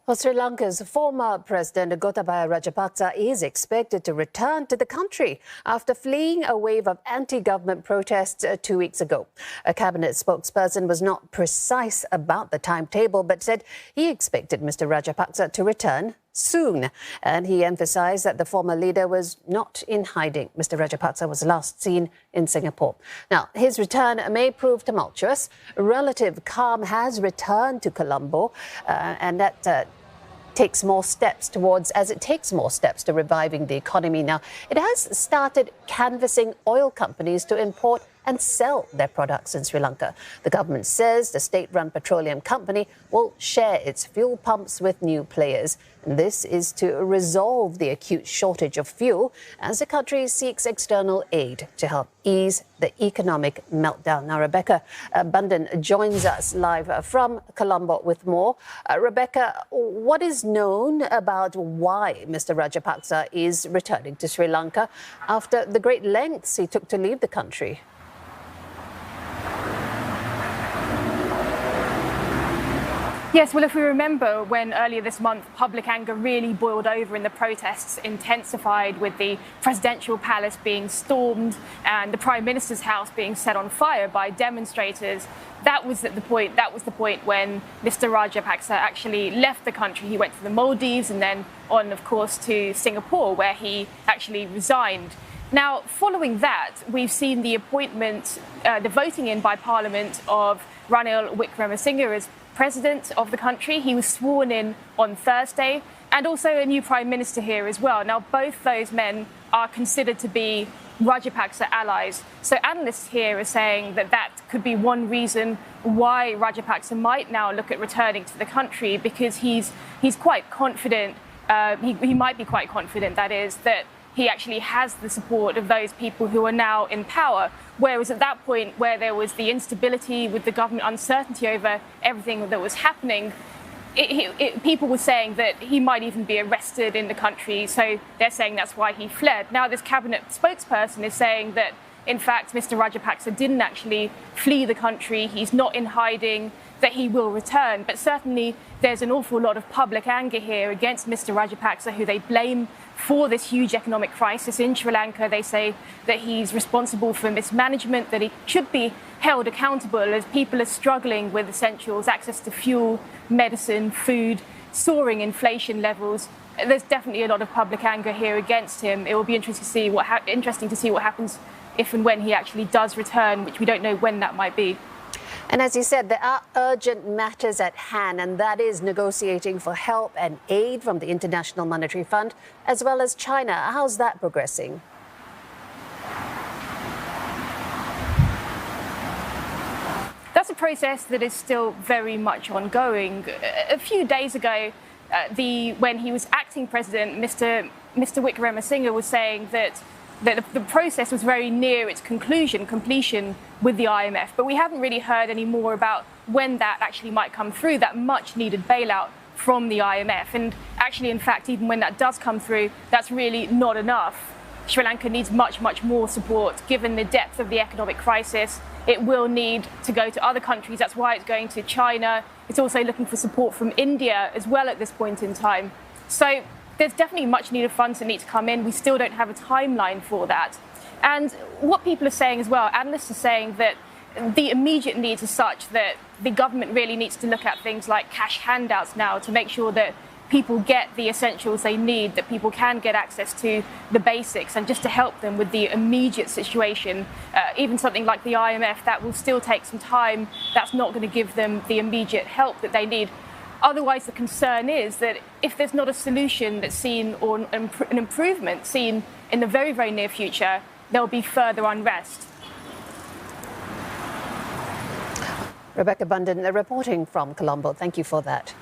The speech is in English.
Well, Sri Lanka's former president Gotabaya Rajapaksa is expected to return to the country after fleeing a wave of anti-government protests 2 weeks ago. A cabinet spokesperson was not precise about the timetable, but said he expected Mr Rajapaksa to return soon. And he emphasised that the former leader was not in hiding. Mr Rajapaksa was last seen in Singapore. Now, his return may prove tumultuous. Relative calm has returned to Colombo, and that takes more steps to reviving the economy. Now, it has started canvassing oil companies to import and sell their products in Sri Lanka. The government says the state-run petroleum company will share its fuel pumps with new players. And this is to resolve the acute shortage of fuel as the country seeks external aid to help ease the economic meltdown. Now, Rebecca Bundan joins us live from Colombo with more. Rebecca, what is known about why Mr Rajapaksa is returning to Sri Lanka after the great lengths he took to leave the country? Yes, well, if we remember when earlier this month public anger really boiled over and the protests intensified with the presidential palace being stormed and the Prime Minister's house being set on fire by demonstrators, that was the point when Mr Rajapaksa actually left the country. He went to the Maldives and then on, of course, to Singapore, where he actually resigned. Now, following that, we've seen the appointment, the voting in by Parliament of Ranil Wickremesinghe as president of the country. He was sworn in on Thursday, and also a new prime minister here as well. Now, both those men are considered to be Rajapaksa allies. So analysts here are saying that that could be one reason why Rajapaksa might now look at returning to the country, because he's quite confident. He might be quite confident, that is, that he actually has the support of those people who are now in power. Whereas at that point, where there was the instability with the government, uncertainty over everything that was happening, people were saying that he might even be arrested in the country. So they're saying that's why he fled. Now, this cabinet spokesperson is saying that, in fact, Mr Rajapaksa didn't actually flee the country. He's not in hiding, that he will return. But certainly there's an awful lot of public anger here against Mr Rajapaksa, who they blame for this huge economic crisis in Sri Lanka. They say that he's responsible for mismanagement, that he should be held accountable as people are struggling with essentials, access to fuel, medicine, food, soaring inflation levels. There's definitely a lot of public anger here against him. It will be interesting to see what happens if and when he actually does return, which we don't know when that might be. And as you said, there are urgent matters at hand, and that is negotiating for help and aid from the International Monetary Fund, as well as China. How's that progressing? That's a process that is still very much ongoing. A few days ago, when he was acting president, Mr Wickremesinghe was saying that the process was very near its completion with the IMF. But we haven't really heard any more about when that actually might come through, that much needed bailout from the IMF. And actually, in fact, even when that does come through, that's really not enough. Sri Lanka needs much, much more support. Given the depth of the economic crisis, it will need to go to other countries. That's why it's going to China. It's also looking for support from India as well at this point in time. So there's definitely much needed funds that need to come in. We still don't have a timeline for that. And what people are saying as well, analysts are saying that the immediate needs are such that the government really needs to look at things like cash handouts now to make sure that people get the essentials they need, that people can get access to the basics, and just to help them with the immediate situation. Even something like the IMF, that will still take some time. That's not going to give them the immediate help that they need. Otherwise, the concern is that if there's not a solution that's seen, or an improvement seen in the very, very near future, there will be further unrest. Rebecca Bundan reporting from Colombo. Thank you for that.